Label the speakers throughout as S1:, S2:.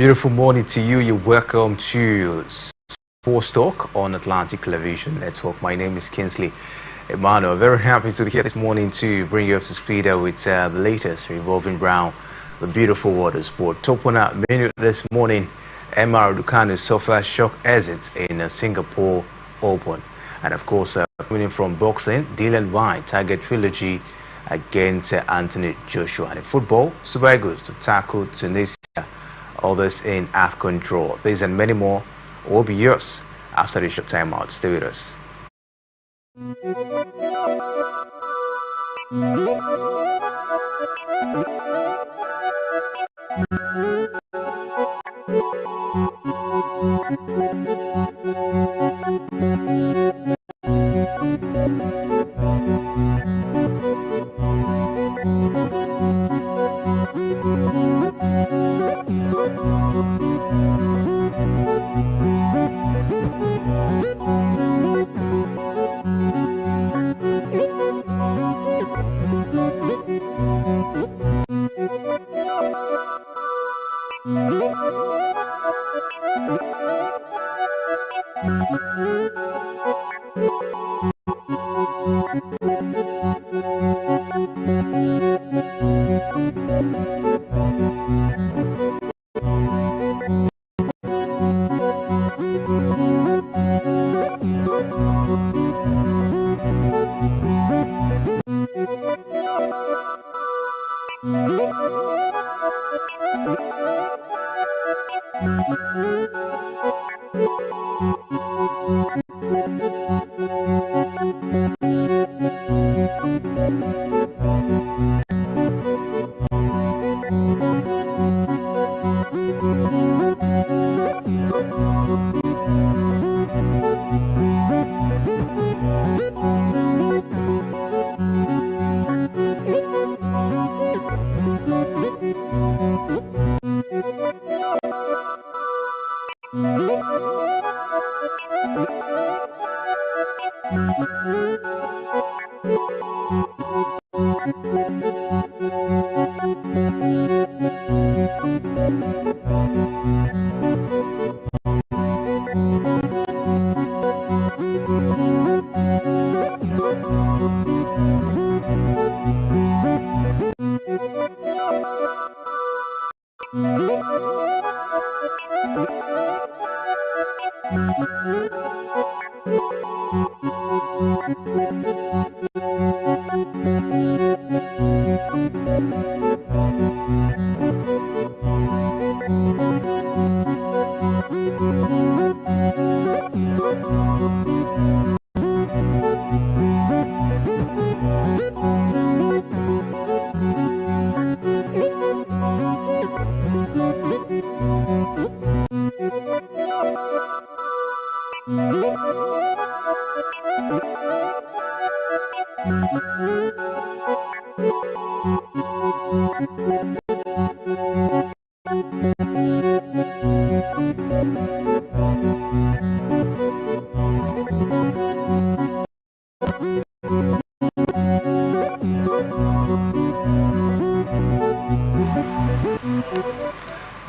S1: Beautiful morning to you. You're welcome to Sporst Talk on Atlantic Television Network. My name is Kinsley Emmanuel. Very happy to be here this morning to bring you up to speed with the latest revolving around the beautiful world of sport. Top one out minute this morning, Emma Raducanu suffered shock exits in Singapore Open. And of course, coming in from boxing, Dylan Wine target trilogy against Anthony Joshua. And in football, Super Eagles to tackle Tunisia. Others in AFCON draw. These and many more will be yours after the short time out. Stay with us.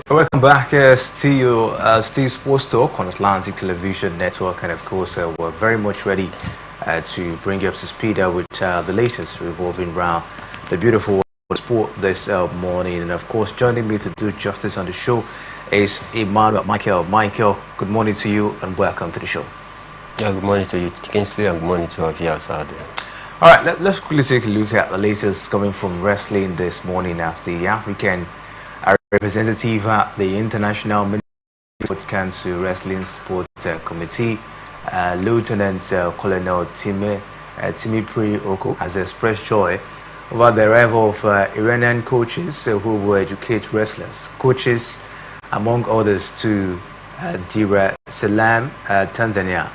S1: Welcome back, still Sports Talk on Atlantic Television Network, and of course we're very much ready to bring you up to speed with the latest revolving around the beautiful world of sport this morning. And of course, joining me to do justice on the show is Michael. Michael, good morning to you and welcome to the show.
S2: Yeah, good morning to you, Kingsley, and good morning to our viewers out there.
S1: All right, let's quickly take a look at the latest coming from wrestling this morning as the African representative at the International Ministry Council Wrestling Sport Committee, Lieutenant Colonel Timipri Oko, has expressed joy over the arrival of Iranian coaches who will educate wrestlers. Coaches, among others, to Dar es Salaam, Tanzania.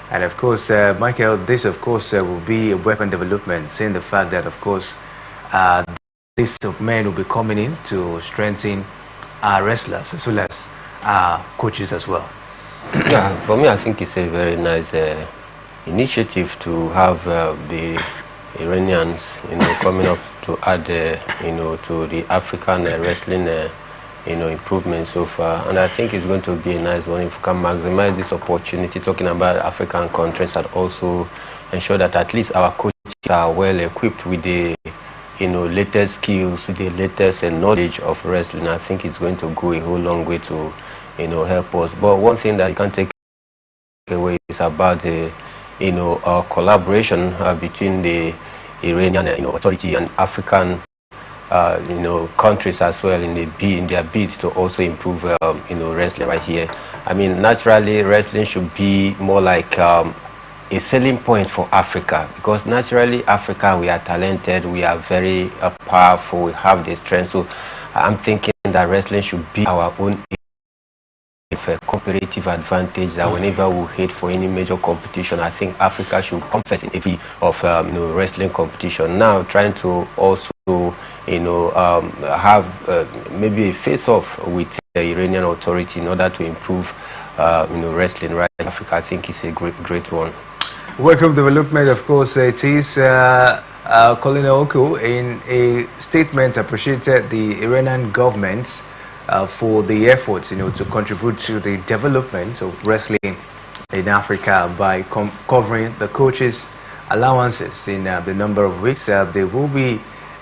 S1: And of course, Michael, this of course will be a weapon development, seeing the fact that of course these men will be coming in to strengthen our wrestlers as well as coaches as well.
S2: Yeah, for me, I think it's a very nice initiative to have the Iranians, coming up to add, to the African wrestling, improvement so far. And I think it's going to be a nice one if we can maximize this opportunity, talking about African countries, and also ensure that at least our coaches are well equipped with the latest skills, with the latest knowledge of wrestling. I think it's going to go a whole long way to, help us. But one thing that you can't take away is about the, collaboration between the Iranian, authority and African, countries as well in their bid to also improve, wrestling right here. I mean, naturally, wrestling should be more like a selling point for Africa, because naturally Africa, we are talented, we are very powerful, we have the strength. So I'm thinking that wrestling should be our own comparative advantage, that whenever we head for any major competition, I think Africa should come first in every of wrestling competition. Now trying to also have maybe a face-off with the Iranian authority in order to improve wrestling right in Africa, I think is a great one.
S1: Welcome development, of course. It is Colonel Oko in a statement appreciated the Iranian government for the efforts, to contribute to the development of wrestling in Africa by covering the coaches' allowances in the number of weeks they will be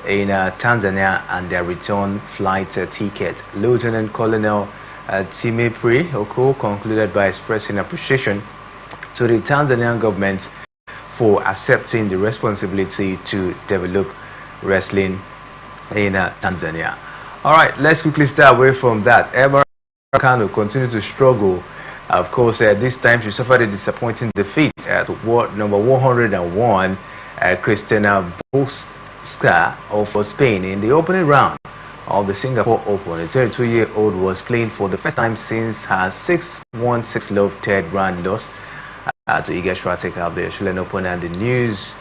S1: in Tanzania and their return flight ticket. Lieutenant Colonel Timipri Oko concluded by expressing appreciation to the Tanzanian government for accepting the responsibility to develop wrestling in Tanzania. All right, let's quickly stay away from that. Emma Kano continues to struggle. Of course, this time she suffered a disappointing defeat at number 101, Cristina Boska of Spain in the opening round of the Singapore Open. The 32-year-old was playing for the first time since her 6-1, 6-love third round loss to Iga Swiatek of the Australian Open and the news.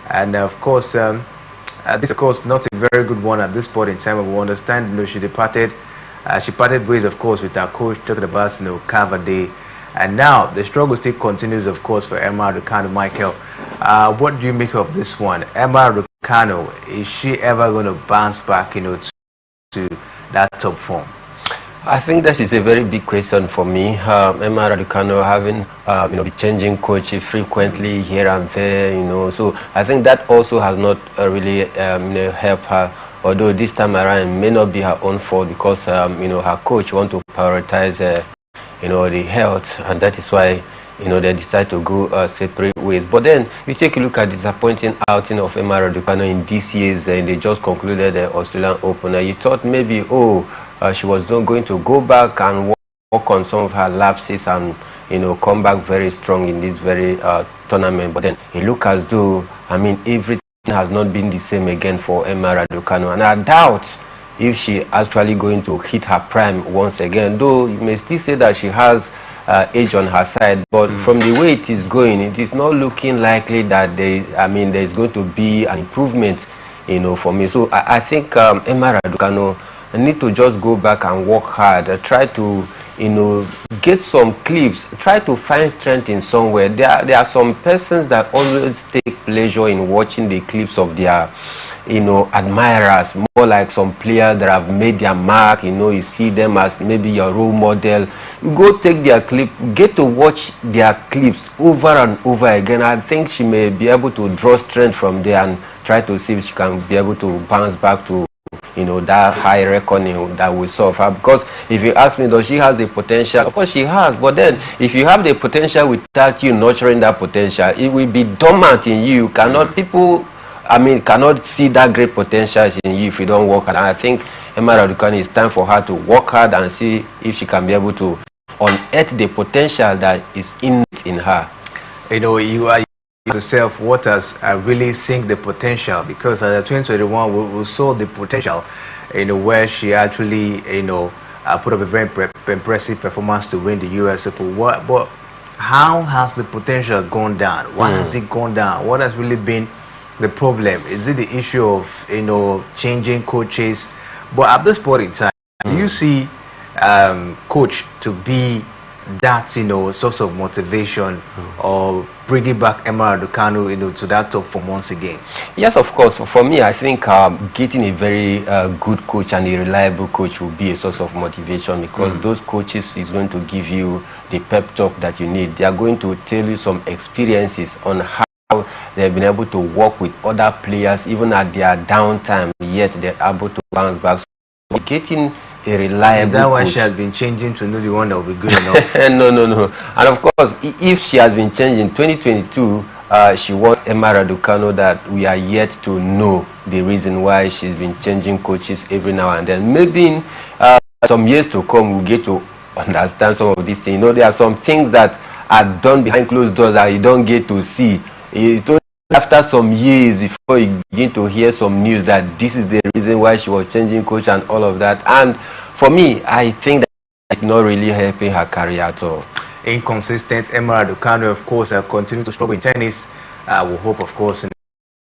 S1: And of course, this of course not a very good one at this point in time. We understand, she parted ways, of course, with her coach, talking about Cavade. And now the struggle still continues, of course, for Emma Raducanu. Michael, what do you make of this one? Emma Raducanu, is she ever going to bounce back, to that top form?
S2: I think that is a very big question for me. Emma Raducanu having, be changing coach frequently here and there, so I think that also has not really helped her although this time around it may not be her own fault because you know, her coach want to prioritize you know, the health, and that is why, you know, they decide to go separate ways. But then you take a look at the disappointing outing of Emma Raducanu in this year's and they just concluded the Australian Open. You thought maybe, she was not going to go back and work on some of her lapses and, you know, come back very strong in this very tournament. But then it looked as though, I mean, everything has not been the same again for Emma Raducanu, and I doubt if she actually going to hit her prime once again, though you may still say that she has age on her side, but from the way it is going, it is not looking likely that there is going to be an improvement, you know, for me. So I think Emma Raducanu need to just go back and work hard, try to, you know, get some clips, try to find strength in somewhere. There are some persons that always take pleasure in watching the clips of their, you know, admirers, more like some players that have made their mark. You know, you see them as maybe your role model. You go take their clip, get to watch their clips over and over again. I think she may be able to draw strength from there and try to see if she can be able to bounce back to, you know, that high reckoning that we saw of her. Because if you ask me, does she has the potential? Of course she has, but then if you have the potential without you nurturing that potential, it will be dormant in you. Cannot see that great potential in you if you don't work hard. And I think Emma Raducanu, it's time for her to work hard and see if she can be able to unearth the potential that is in her.
S1: You know, you are yourself what has really sink the potential, because at 2021 we saw the potential, you know, where she actually, you know, put up a very impressive performance to win the US Open. But how has the potential gone down? Why has it gone down? What has really been the problem? Is it the issue of, you know, changing coaches? But at this point in time, do you see coach to be that, you know, source of motivation or bringing back Emma Raducanu, you know, to that top form once again?
S2: Yes, of course. For me, I think getting a very good coach and a reliable coach will be a source of motivation, because those coaches is going to give you the pep talk that you need. They are going to tell you some experiences on how they've been able to work with other players even at their downtime, yet they're able to bounce back. So getting a reliable
S1: Is that why
S2: coach.
S1: she has been changing to know the one that will be good enough?
S2: No. And of course, if she has been changing, 2022, she wants Emma Raducanu that we are yet to know the reason why she's been changing coaches every now and then. Maybe in some years to come, we'll get to understand some of these things. You know, there are some things that are done behind closed doors that you don't get to see. It's only after some years before you begin to hear some news that this is the reason why she was changing coach and all of that. And for me, I think that it's not really helping her career at all.
S1: Inconsistent Emma Raducanu, of course, continue to struggle in tennis. We hope, of course, you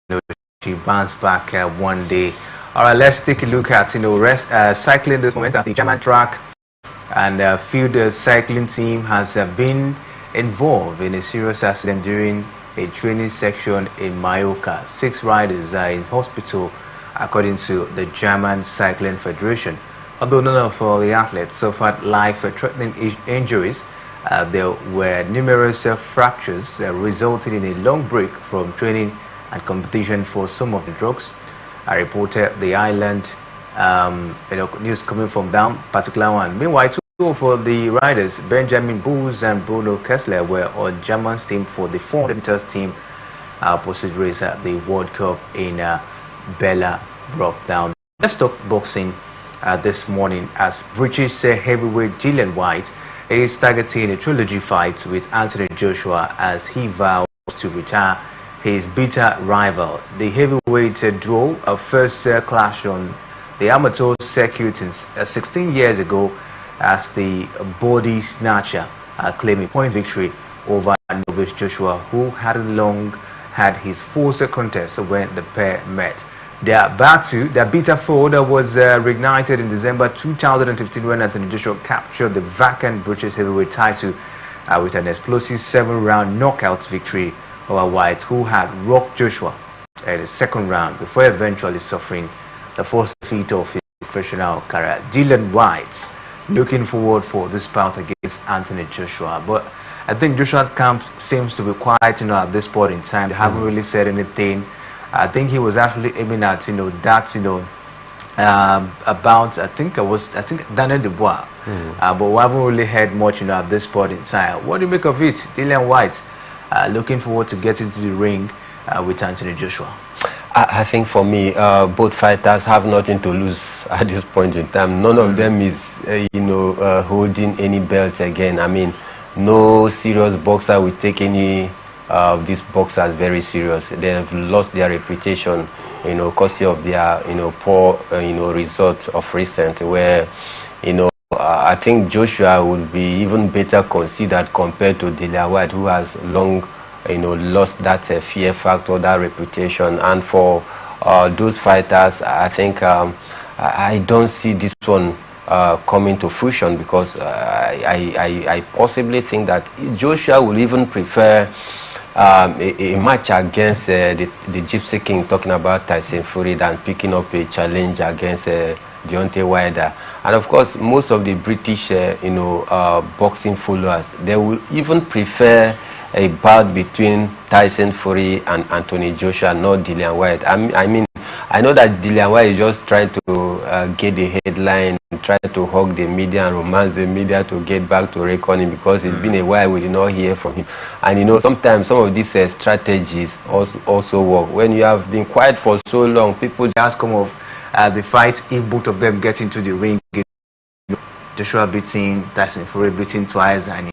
S1: know, she bounce back one day. All right, let's take a look at, you know, cycling this moment at the German track. And field cycling team has been involved in a serious accident during a training section in Mallorca. 6 riders are in hospital, according to the German Cycling Federation. Although none of the athletes suffered life-threatening injuries, there were numerous fractures resulting in a long break from training and competition for some of the drugs. I reported the island, you know, news coming from that particular one. Meanwhile, for the riders, Benjamin Booz and Bruno Kessler were on German's team for the 400 meters team pursuit race at the World Cup in Bella Brockdown. Let's talk boxing this morning, as British heavyweight Gillian White is targeting a trilogy fight with Anthony Joshua as he vows to retire his bitter rival. The heavyweight duo first clashed on the amateur circuit 16 years ago, as the body snatcher claimed a point victory over novice Joshua, who hadn't long had his fourth contest when the pair met. Their bitter feud was reignited in December 2015 when Anthony Joshua captured the vacant British heavyweight title with an explosive 7-round knockout victory over White, who had rocked Joshua in the second round before eventually suffering the first defeat of his professional career. Gillian White looking forward for this bout against Anthony Joshua, but I think Joshua's camp seems to be quiet, you know, at this point in time. They haven't really said anything. I think he was actually aiming at, you know, that, you know, about I think Daniel Dubois, but we haven't really heard much, at this point in time. What do you make of it? Dillian White looking forward to get into the ring with Anthony Joshua.
S2: I think for me, both fighters have nothing to lose at this point in time. None of them is, holding any belts again. I mean, no serious boxer will take any of these boxers very serious. They have lost their reputation, courtesy of their, poor, result of recent, where, I think Joshua would be even better considered compared to Dillian White, who has long, lost that fear factor, that reputation. And for those fighters, I think I don't see this one coming to fruition, because I possibly think that Joshua will even prefer a match against the Gypsy King, talking about Tyson Fury, than picking up a challenge against Deontay Wilder. And of course, most of the British, boxing followers, they will even prefer a bout between Tyson Fury and Anthony Joshua, not Dillian White. I mean, I know that Dillian White is just trying to get the headline, try to hug the media and romance the media to get back to reckoning, because it's been a while we did not hear from him. And sometimes some of these strategies also work. When you have been quiet for so long, people
S1: just come off the fight. If both of them get into the ring, Joshua beating Tyson Fury, beating twice, and